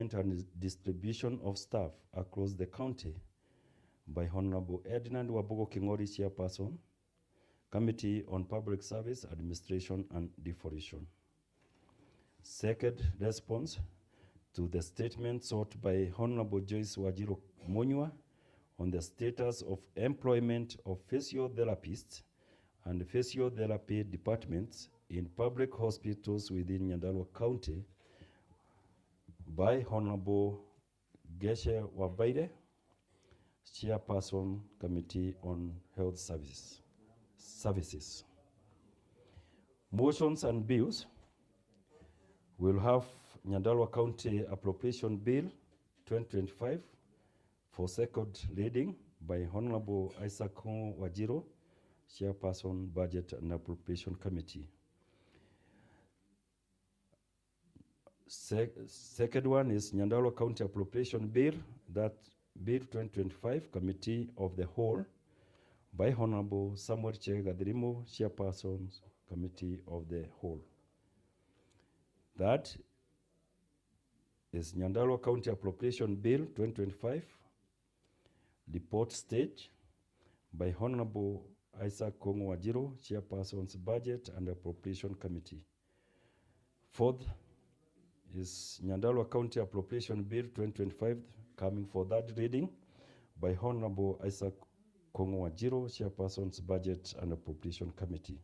and distribution of staff across the county by Honorable Edna Wabogo Kingori, Chairperson, Committee on Public Service, Administration and Devolution. Second, response to the statement sought by Honorable Joyce Wajiro Munywa on the status of employment of physiotherapists and physiotherapy departments in public hospitals within Nyandarua County by Honorable Geshe Wabaide, Chairperson, Committee on Health Services. Motions and bills. We'll have Nyandarua County Appropriation Bill 2025 for second reading by Honorable Isaac Wajiro, Chairperson, Budget and Appropriation Committee. Second one is Nyandarua County Appropriation Bill, that Bill 2025, Committee of the Whole, by Honorable Samuel Chegadrimo, Chairperson, Committee of the Whole. That is Nyandarua County Appropriation Bill 2025, report stage, by Honorable Isaac Wajiro, Chairperson's Budget and Appropriation Committee. Fourth is Nyandarua County Appropriation Bill 2025, coming for that reading by Honorable Isaac Wajiro, Chairperson's Budget and Appropriation Committee.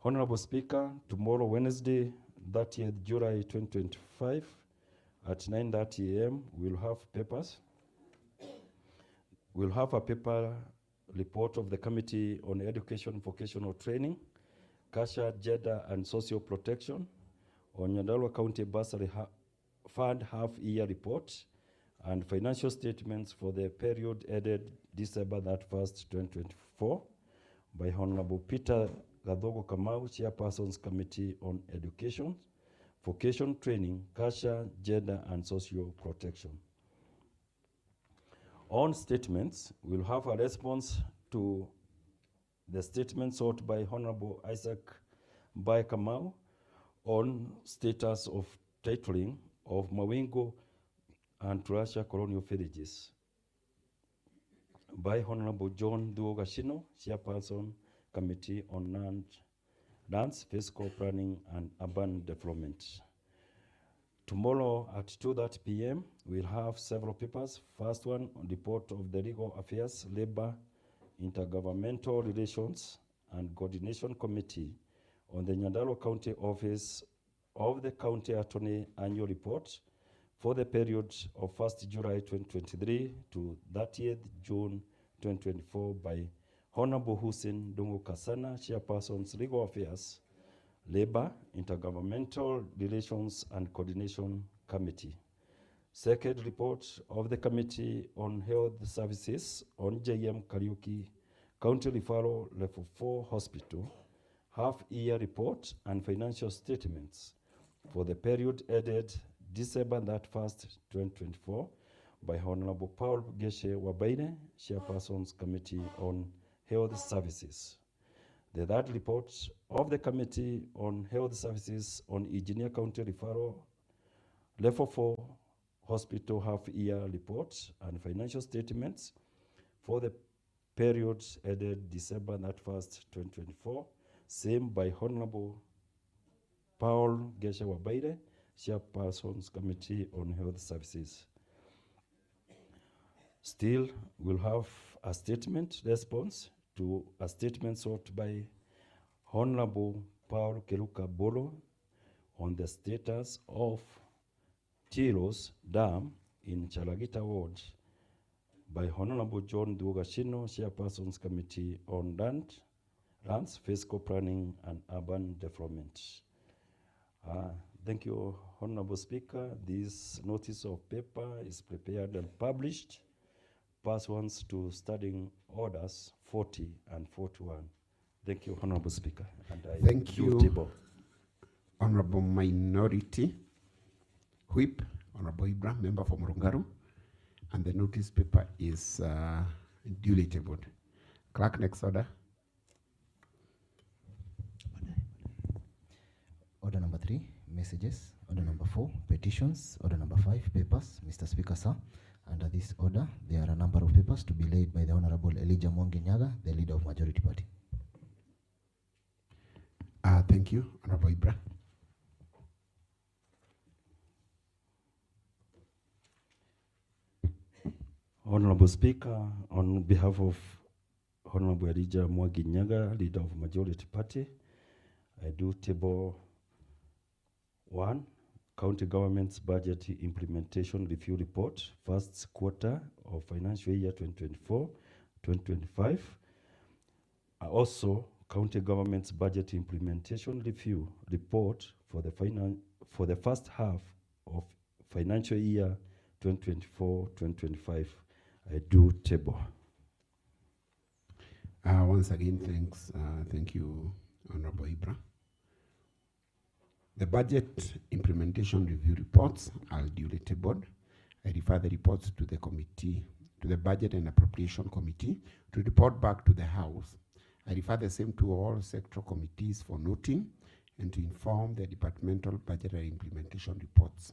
Honorable Speaker, tomorrow, Wednesday, 30th July 2025, at 9:30 a.m., we'll have papers. We'll have a paper report of the Committee on Education, Vocational Training, Culture, Gender and Social Protection, on Nyandarua County Bursary Fund half-year report, and financial statements for the period ended December 1st, 2024, by Honorable Peter Gadogo Kamau, Chairperson's Committee on Education, Vocational Training, Culture, Gender and Social Protection. On statements, we'll have a response to the statement sought by Honorable Isaac Bai Kamau on status of titling of Mawingo and Turasha colonial villages by Honorable John Duogashino, Chairperson, Committee on Lands, Fiscal Planning and Urban Development. Tomorrow at 2:30 p.m., we'll have several papers. First one, report of the Legal Affairs, Labor, Intergovernmental Relations and Coordination Committee on the Nyandarua County Office of the County Attorney Annual Report for the period of 1st July 2023 to 30th June 2024 by Honorable Hussein Dungu Kasana, Chairperson's Legal Affairs, Labor, Intergovernmental Relations and Coordination Committee. Second report of the Committee on Health Services on JM Kariuki County Referral Level 4 Hospital, half-year report and financial statements for the period ended December 1st, 2024, by Honorable Paul Geshe Wabaine, Chairperson's Committee on Health Services. The third report of the Committee on Health Services on Engineer County Referral Level 4 Hospital half-year report and financial statements for the period ended December 1st, 2024, same by Honorable Paul Geshe Wabaire, Chairperson's Committee on Health Services. Still, we'll have a statement response to a statement sought by Honorable Paul Keruka Bolo on the status of Chilos Dam in Chalagita Ward by Honorable John Duogashino, Chairperson's Committee on Lands, Fiscal Planning and Urban Development. Thank you, Honorable Speaker. This notice of paper is prepared and published pursuant to Standing Orders 40 and 41. Thank you, Honorable Speaker. And Thank you, Honorable Minority Whip, Honorable Ibrahim, member for Murungaru. And the notice paper is duly tabled. Clerk, next order. Order number 3, messages. Order number 4, petitions. Order number 5, papers. Mr. Speaker, sir, under this order, there are a number of papers to be laid by the Honorable Elijah Mwangi Nyaga, the leader of Majority Party. Thank you, Honorable Ibra. Honorable Speaker, on behalf of Honorable Elijah Mwangi Nyaga, leader of Majority Party, I do table 1, County Government's Budget Implementation Review Report, first quarter of financial year 2024-2025. Also, County Government's Budget Implementation Review Report for the first half of financial year 2024-2025. I do table. Once again, thanks. Thank you, Honorable Ibra. The budget implementation review reports are duly tabled. I refer the reports to the committee, to the Budget and Appropriation Committee, to report back to the House. I refer the same to all sectoral committees for noting and to inform the departmental budgetary implementation reports.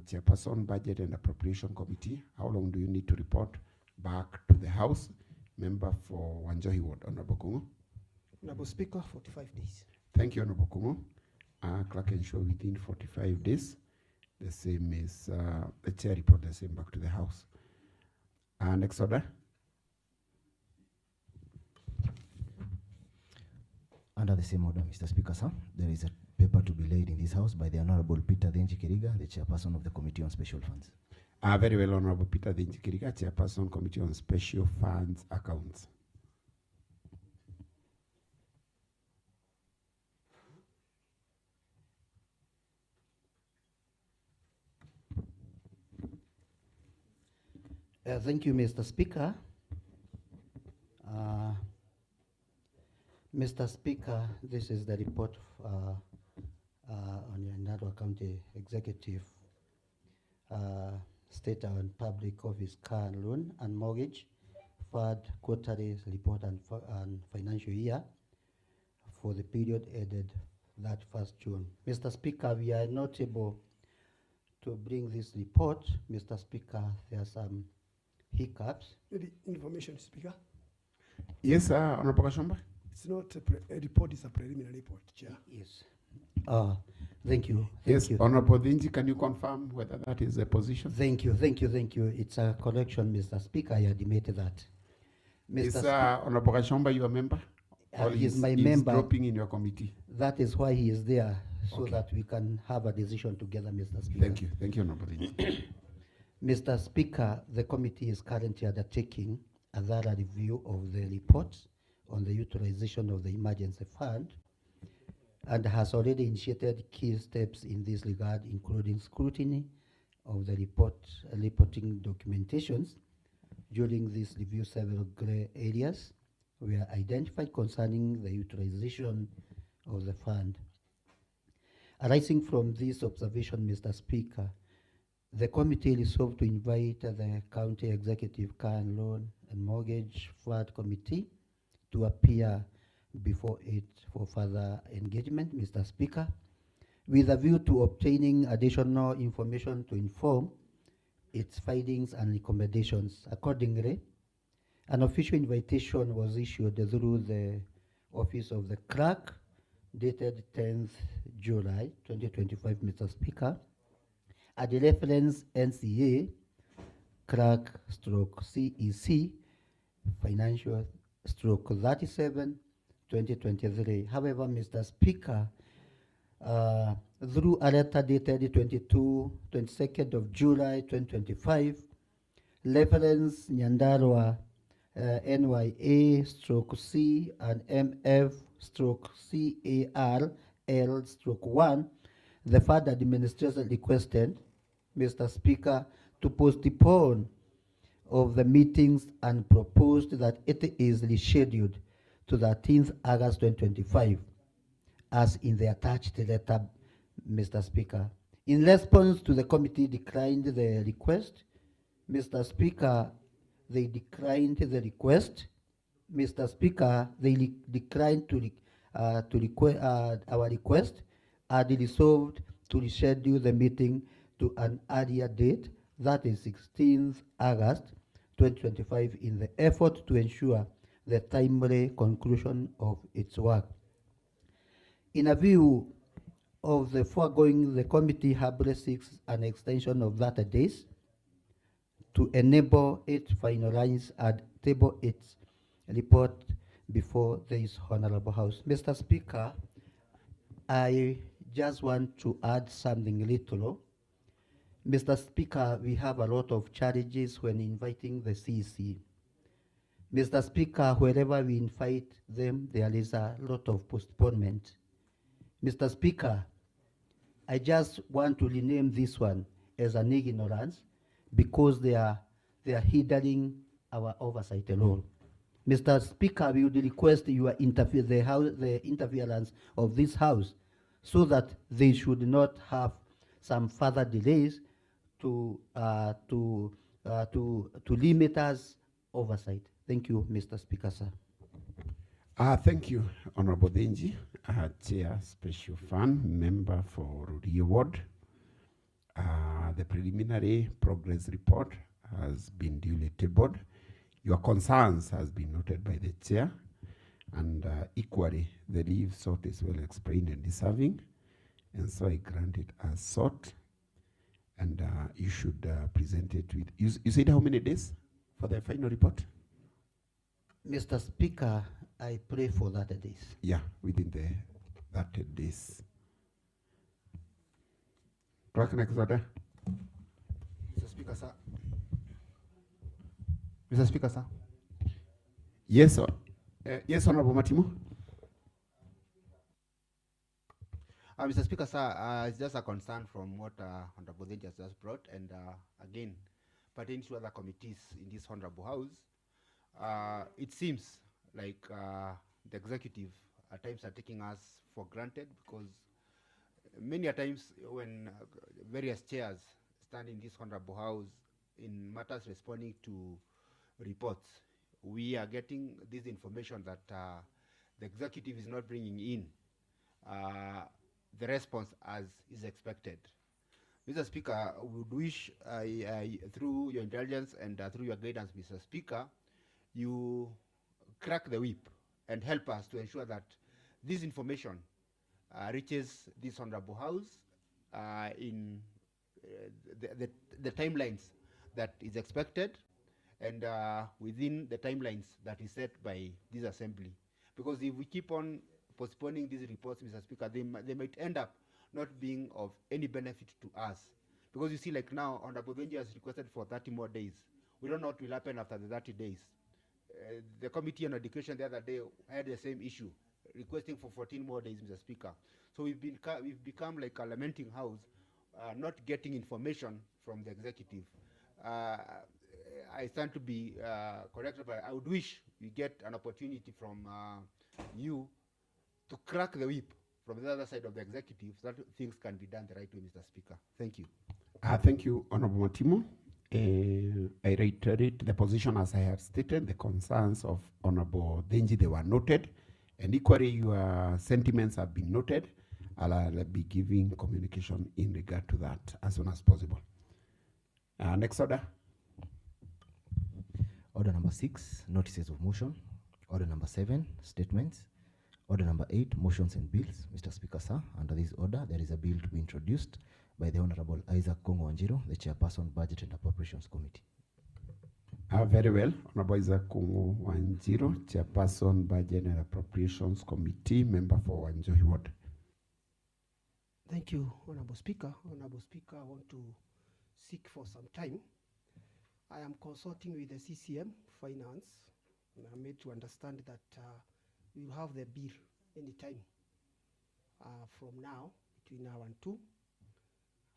Chairperson, Budget and Appropriation Committee, how long do you need to report back to the House? Member for Wanjohi Ward, Honorable Kungu. Honorable Speaker, 45 days. Thank you, Honorable Kungu. Clerk ensure within 45 days. The same is the chair report the same back to the House. Next order. Under the same order, Mr. Speaker, sir, there is a paper to be laid in this House by the Honorable Peter Thenji Kiriga, the chairperson of the Committee on Special Funds. Very well, Honorable Peter Thenji Kiriga, chairperson, Committee on Special Funds Accounts. Thank you, Mr. Speaker. Mr. Speaker, this is the report on Nyandarua County Executive State and Public Office Car Loan and Mortgage third quarterly report and financial year for the period ended that 1st June. Mr. Speaker, we are not able to bring this report. Mr. Speaker, there are some hiccups. The information, Speaker. Yes, Honorable Kashamba. It's not a report, it's a preliminary report, Chair. Yes. Thank you. Yes, Honorable Thenji, can you confirm whether that is a position? Thank you. It's a correction, Mr. Speaker. I admit that. Is Honorable Kashamba your member? He is my member. member. Dropping in your committee. That is why he is there, so Okay. that we can have a decision together, Mr. Speaker. Thank you. Thank you, Honorable Thenji. Mr. Speaker, the committee is currently undertaking a thorough review of the report on the utilization of the emergency fund and has already initiated key steps in this regard, including scrutiny of the reporting documentations. During this review, several gray areas were identified concerning the utilization of the fund. Arising from this observation, Mr. Speaker, the committee resolved to invite the County Executive Car and Loan and Mortgage Fund Committee to appear before it for further engagement, Mr. Speaker, with a view to obtaining additional information to inform its findings and recommendations. Accordingly, an official invitation was issued through the Office of the Clerk, dated 10th July 2025, Mr. Speaker, at the reference NCA Clerk/CEC Financial /37 2023. However, Mr. Speaker, through a letter dated 22nd of July 2025, reference Nyandarua NYA/C and MF/CARL/1, the fund administrator requested, Mr. Speaker, to postpone of the meetings and proposed that it is rescheduled to 13th August 2025, as in the attached letter, Mr. Speaker. In response to the committee declined the request, Mr. Speaker, they declined the request. Mr. Speaker, they declined to request our request, and resolved to reschedule the meeting to an earlier date, that is 16th August 2025, in the effort to ensure the timely conclusion of its work. In a view of the foregoing, the committee humbly seeks an extension of 30 days to enable it to finalize and table its report before this Honorable House. Mr. Speaker, I just want to add something little. Mr. Speaker, we have a lot of challenges when inviting the CEC. Mr. Speaker, wherever we invite them, there is a lot of postponement. Mr. Speaker, I just want to rename this one as an ignorance because they are hindering our oversight role. Mr. Speaker, we would request your the interference of this House so that they should not have some further delays to limit us oversight. Thank you, Mr. Speaker, sir. Thank you, Honorable Denji, Chair Special Fund, Member for Rurio Ward. The preliminary progress report has been duly tabled. Your concerns has been noted by the Chair, and equally, the leave sought is well explained and deserving, and so I grant it as sought. And you should present it with, you said how many days for the final report? Mr. Speaker, I pray for 30 days. Yeah, within the 30 days. Clerk, next order. Mr. Speaker, sir. Mr. Speaker, sir. Yes, sir. Yes, Honorable Matimu. Mr. Speaker, sir, it's just a concern from what Honorable Denji has just brought, and again, pertaining to other committees in this Honorable House. It seems like the executive at times are taking us for granted, because many a times when various chairs stand in this Honorable House in matters responding to reports, we are getting this information that the executive is not bringing in the response as is expected. Mr. Speaker, I would wish through your intelligence and through your guidance, Mr. Speaker, you crack the whip and help us to ensure that this information reaches this Honorable House in the timelines that is expected, and within the timelines that is set by this assembly. Because if we keep on postponing these reports, Mr. Speaker, they might end up not being of any benefit to us. Because you see, like now, Honorable Denji has requested for 30 more days. We don't know what will happen after the 30 days. The Committee on Education the other day had the same issue, requesting for 14 more days, Mr. Speaker. So we've become like a lamenting house, not getting information from the executive. I stand to be corrected, but I would wish we get an opportunity from you to crack the whip from the other side of the executive, so that things can be done the right way, Mr. Speaker. Thank you. Thank you, Honorable Matimu. I reiterate the position as I have stated. The concerns of Honorable Denji, they were noted, and equally your sentiments have been noted. I'll be giving communication in regard to that as soon as possible. Next order. Order number 6, notices of motion. Order number 7, statements. Order number 8, motions and bills. Mr. Speaker, sir, under this order, there is a bill to be introduced by the Honorable Isaac Kongo Wanjiru, the Chairperson, Budget and Appropriations Committee. Very well. Honorable Isaac Kongo Wanjiru, Chairperson, Budget and Appropriations Committee, member for Wanjohi Ward. Thank you, Honorable Speaker. Honorable Speaker, I want to seek for some time. I am consulting with the CCM Finance, and I'm made to understand that we will have the bill anytime from now, between now and 2.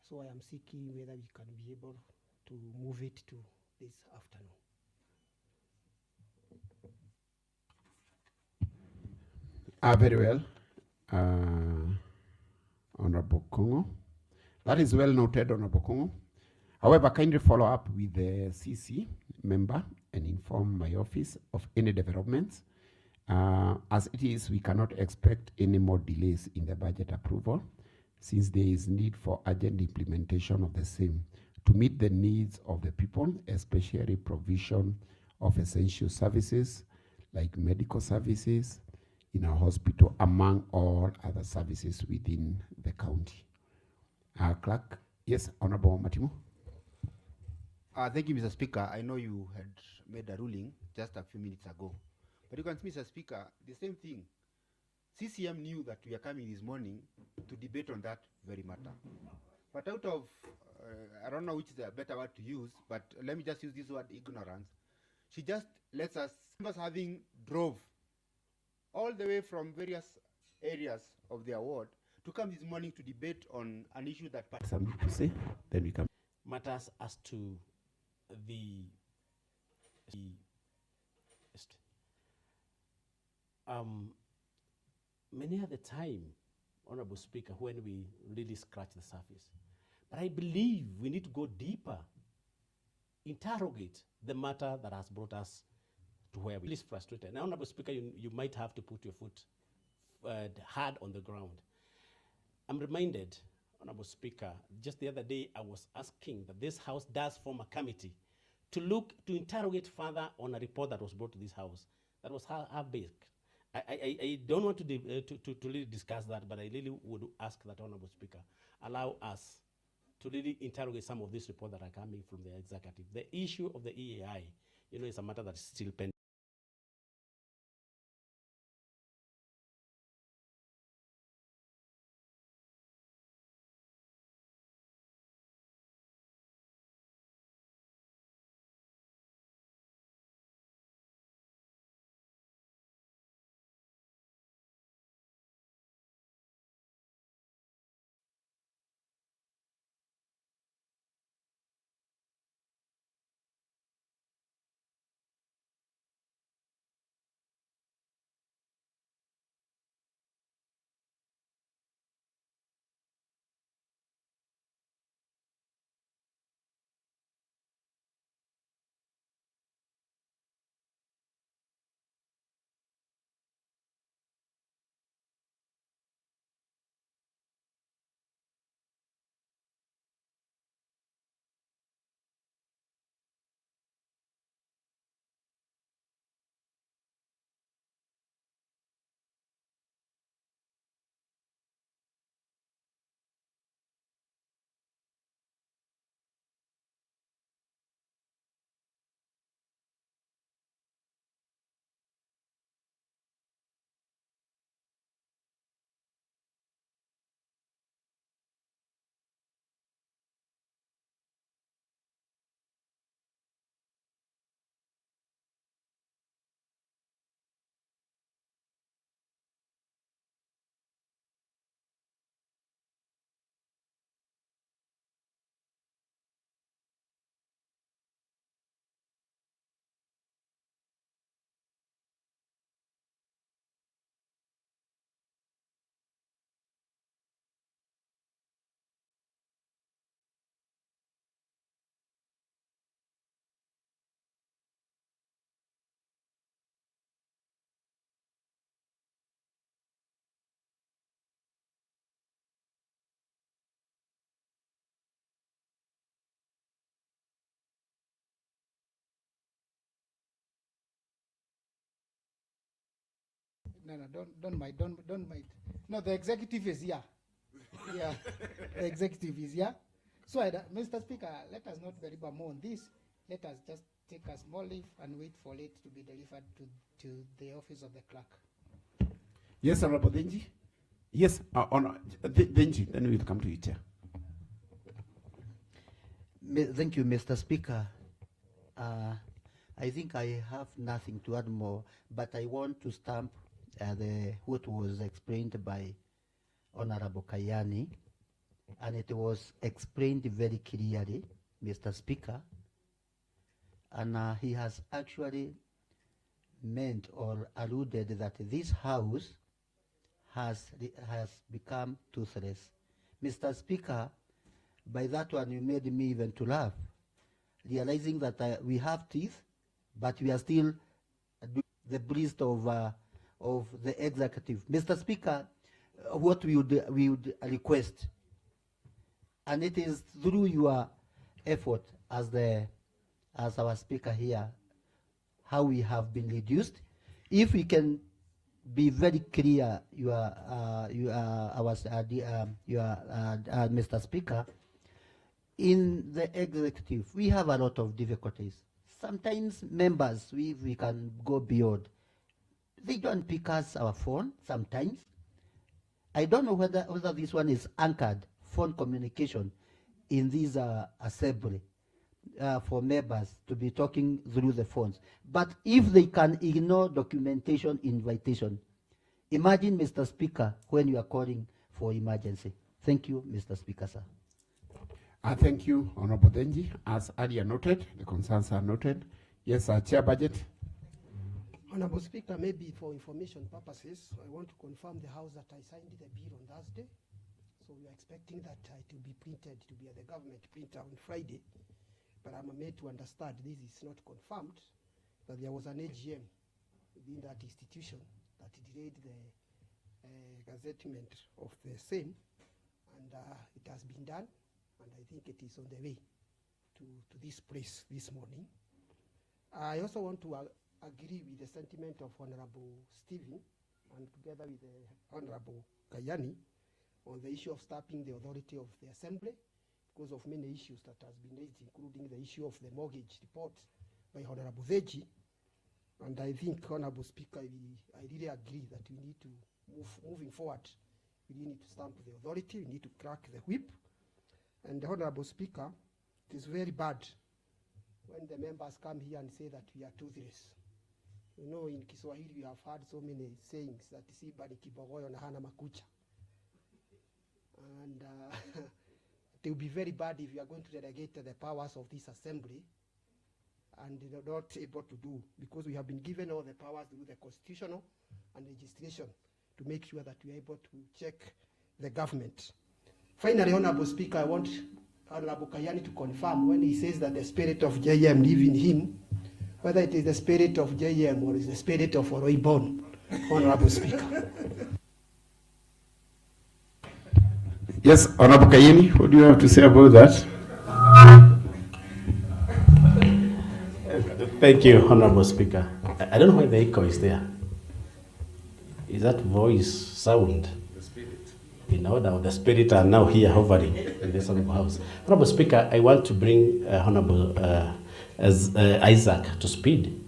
So I am seeking whether we can be able to move it to this afternoon. Very well. Honorable Kongo. That is well noted, Honorable Kongo. However, kindly follow up with the CC member and inform my office of any developments. As it is, we cannot expect any more delays in the budget approval. since there is need for urgent implementation of the same to meet the needs of the people, especially provision of essential services like medical services in our hospital, among all other services within the county. Clerk, yes, Honorable Matimo. Thank you, Mr. Speaker. I know you had made a ruling just a few minutes ago. But you can see, Mr. Speaker, the same thing. CCM knew that we are coming this morning to debate on that very matter. But out of, I don't know which is a better word to use, but let me just use this word, ignorance. She just lets us, members having drove all the way from various areas of their ward to come this morning to debate on an issue that... Something to say, then we come. Matters as to many at the time, Honorable Speaker, when we really scratch the surface. But I believe we need to go deeper, interrogate the matter that has brought us to where we are frustrated. Now, Honorable Speaker, you might have to put your foot hard on the ground. I'm reminded, Honorable Speaker, just the other day I was asking that this House does form a committee to interrogate further on a report that was brought to this House that was half-baked. I don't want to really discuss that, but I really would ask that, Honorable Speaker, allow us to really interrogate some of these reports that are coming from the executive. The issue of the EAI, is a matter that's still pending. No, don't mind. No, the executive is here. Yeah, the executive is here. So, Mr. Speaker, let us not deliver more on this. Let us just take a small leave and wait for it to be delivered to the office of the clerk. Yes, Honorable Denji. Yes, Denji, then we'll come to you, Chair. Thank you, Mr. Speaker. I think I have nothing to add more, but I want to stamp what was explained by Honorable Kayani, and it was explained very clearly, Mr. Speaker, and he has actually meant or alluded that this House has become toothless. Mr. Speaker, by that one you made me even to laugh, realizing that we have teeth, but we are still doing the breast of the executive. Mr. Speaker, what we would request And it is through your effort as our speaker here, how we have been reduced. If we can be very clear, Mr. Speaker, in the executive, we have a lot of difficulties. Sometimes members, we can go beyond. They don't pick us our phone sometimes. I don't know whether this one is anchored, phone communication, in this assembly for members to be talking through the phones. But if they can ignore documentation invitation, imagine, Mr. Speaker, when you are calling for emergency. Thank you, Mr. Speaker, sir. Thank you, Honorable Denji. As earlier noted, the concerns are noted. Yes, Chair Budget. Honorable Speaker, maybe for information purposes, I want to confirm the House that I signed the bill on Thursday. So we are expecting that it will be printed, to be at the government printer on Friday. But I'm made to understand this is not confirmed, that there was an AGM within that institution that delayed the gazettement of the same, and it has been done, and I think it is on the way to this place this morning. I also want to agree with the sentiment of Honorable Stephen, and together with the Honorable Kayani, on the issue of stopping the authority of the Assembly because of many issues that has been raised, including the issue of the mortgage report by Honorable Zeji. And I think, Honorable Speaker, I really agree that we need to moving forward, we need to stamp the authority, we need to crack the whip. And the Honorable Speaker, it is very bad when the members come here and say that we are toothless. You know, in Kiswahili we have heard so many sayings that Siba ni kibogoyo na hana makucha. And it will be very bad if you are going to delegate the powers of this assembly and not able to do, because we have been given all the powers to do the constitutional and legislation to make sure that we are able to check the government. Finally, Honorable Speaker, I want Honorable Kayani to confirm when he says that the spirit of JM lives in him, whether it is the spirit of JM or is the spirit of Oroibon, Honorable Speaker. Yes, Honorable Kayani, what do you have to say about that? Thank you, Honorable Speaker. I don't know why the echo is there. Is that voice sound? The spirit. In order, the spirit are now here hovering in this Honorable House. Honorable Speaker, I want to bring Honorable Isaac to speed.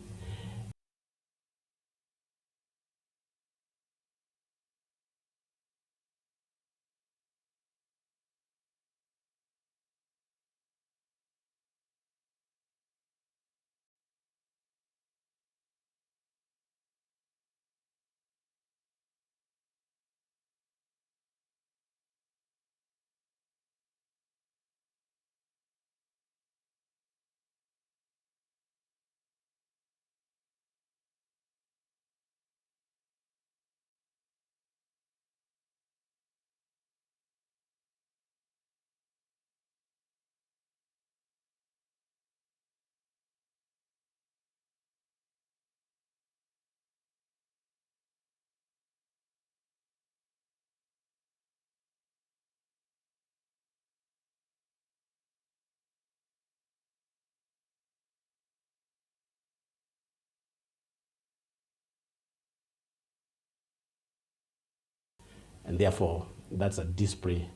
And therefore, that's a display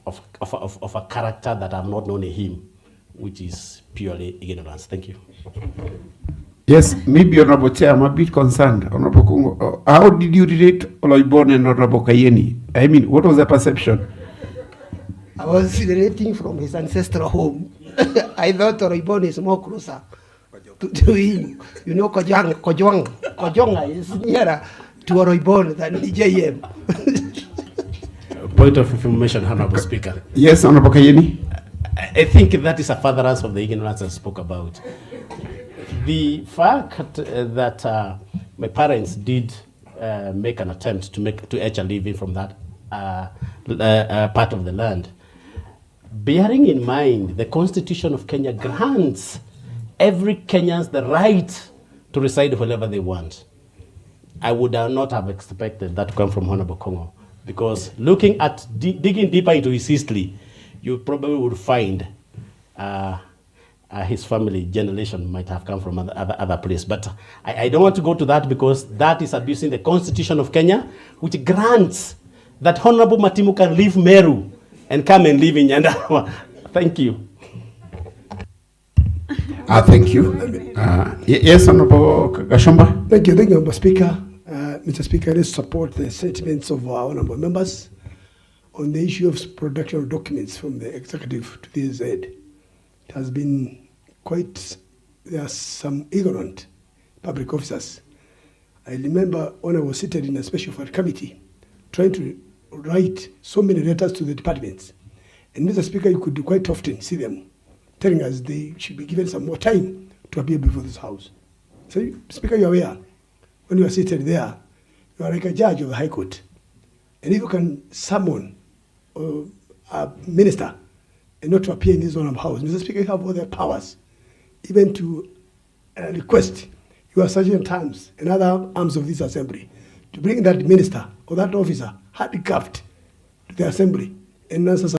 of a character that I've not known in him, which is purely ignorance. Thank you. Yes, maybe Honorable Chair, I'm a bit concerned. Honorable Kungo, how did you relate Oloibon and Honorable Kayeni? I mean, what was the perception? I was relating from his ancestral home. I thought Oloibon is more closer to him. You know, Kojonga is nearer to Oloibon than JM. Point of information, Honorable Speaker. Yes, Honorable Kayeni. I think that is a furtherance of the ignorance I spoke about. The fact that my parents did make an attempt to etch a living from that part of the land, bearing in mind the Constitution of Kenya grants every Kenyan the right to reside wherever they want, I would not have expected that to come from Honorable Kongo. Because looking at digging deeper into his history, you probably would find his family generation might have come from other place. But I don't want to go to that because that is abusing the Constitution of Kenya, which grants that Honorable Matimu can leave Meru and come and live in Nyandarua. Thank you. Thank you. Yes, Honorable Gashomba. Thank you, Honorable Speaker. Mr. Speaker, let's support the sentiments of our honorable members on the issue of production of documents from the executive to the Z. It has been quite, there are some ignorant public officers. I remember when I was seated in a special fund committee, trying to write so many letters to the departments. And Mr. Speaker, you could quite often see them telling us they should be given some more time to appear before this House. So, Speaker, you're aware, when you are seated there, you are like a judge of the High Court. And if you can summon a minister and not to appear in this honorable House, Mr. Speaker, you have all the powers, even to request your sergeant terms and other arms of this assembly to bring that minister or that officer handcuffed to the assembly and answer